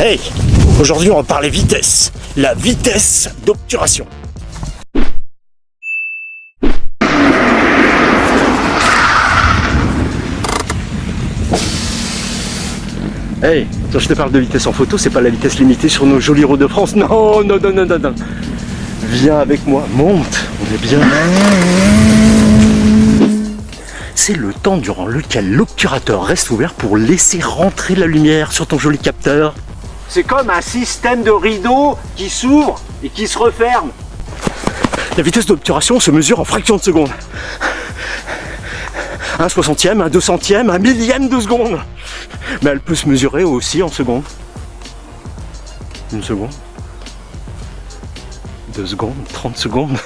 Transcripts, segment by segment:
Hey, aujourd'hui on va parler vitesse. La vitesse d'obturation. Hey, quand je te parle de vitesse en photo, c'est pas la vitesse limitée sur nos jolis routes de France. Non, non, non, non, non, non. Viens avec moi, monte, on est bien. C'est le temps durant lequel l'obturateur reste ouvert pour laisser rentrer la lumière sur ton joli capteur. C'est comme un système de rideau qui s'ouvre et qui se referme. La vitesse d'obturation se mesure en fractions de seconde. Un soixantième, un 200e, un millième de seconde. Mais elle peut se mesurer aussi en secondes. Une seconde. 2 secondes, 30 secondes.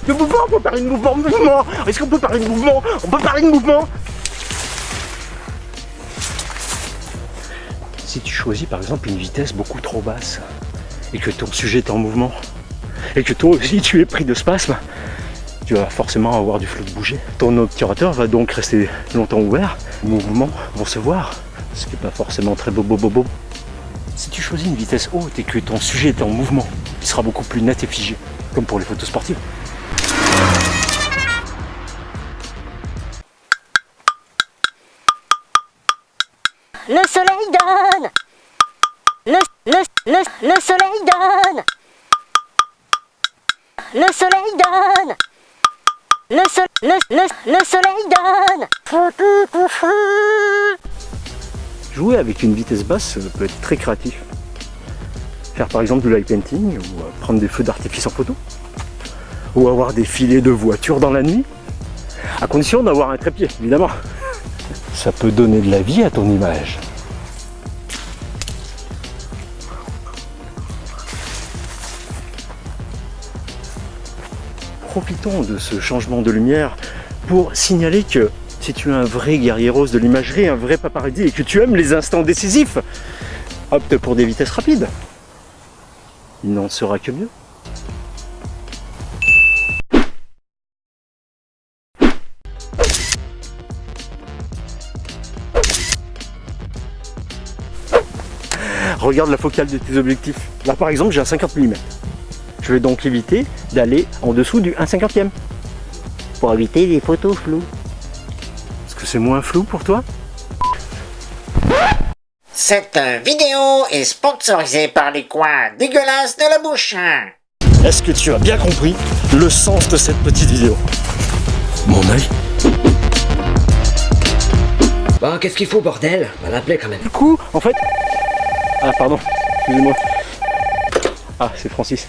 Le mouvement, on peut parler de mouvement, mouvement. Est-ce qu'on peut parler de mouvement? On peut parler de mouvement. Si tu choisis par exemple une vitesse beaucoup trop basse et que ton sujet est en mouvement et que toi aussi tu es pris de spasme, tu vas forcément avoir du flou de bouger. Ton obturateur va donc rester longtemps ouvert, les mouvements vont se voir, ce qui n'est pas forcément très beau. Si tu choisis une vitesse haute et que ton sujet est en mouvement, il sera beaucoup plus net et figé, comme pour les photos sportives. Le soleil donne. Le soleil donne. Le soleil donne. Le soleil donne. Jouer avec une vitesse basse peut être très créatif. Faire par exemple du light painting, ou prendre des feux d'artifice en photo, ou avoir des filets de voiture dans la nuit, à condition d'avoir un trépied, évidemment. Ça peut donner de la vie à ton image. Profitons de ce changement de lumière pour signaler que si tu es un vrai guerrier rose de l'imagerie, un vrai paparazzi et que tu aimes les instants décisifs, opte pour des vitesses rapides. Il n'en sera que mieux. Regarde la focale de tes objectifs. Là par exemple j'ai un 50 mm. Je vais donc éviter d'aller en dessous du 1/50e. Pour éviter les photos floues. Est-ce que c'est moins flou pour toi? Cette vidéo est sponsorisée par les coins dégueulasses de la bouche. Est-ce que tu as bien compris le sens de cette petite vidéo? Mon œil. Bon, qu'est-ce qu'il faut, bordel? On va l'appeler quand même. Du coup, en fait... Ah pardon, excusez-moi. Ah, c'est Francis.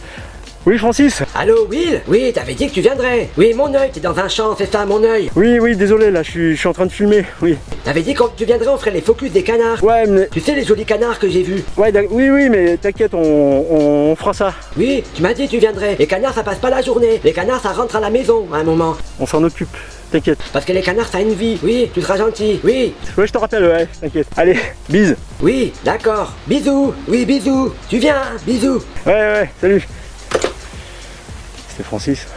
Oui, Francis. Allô, Will? Oui, t'avais dit que tu viendrais. Oui, mon œil, t'es dans un champ, c'est ça, mon œil. Oui, désolé, là, je suis en train de filmer, oui. T'avais dit que quand tu viendrais, on ferait les focus des canards. Ouais, mais... Tu sais, les jolis canards que j'ai vus. Ouais, oui, mais t'inquiète, on fera ça. Oui, tu m'as dit que tu viendrais. Les canards, ça passe pas la journée. Les canards, ça rentre à la maison, à un moment. On s'en occupe, t'inquiète. Parce que les canards, ça a une vie. Oui, tu seras gentil, oui. Ouais, je te rappelle, ouais, t'inquiète. Allez, bise. Oui, d'accord. Bisous. Oui, bisous. Tu viens, hein, bisous. Ouais, salut. C'était Francis.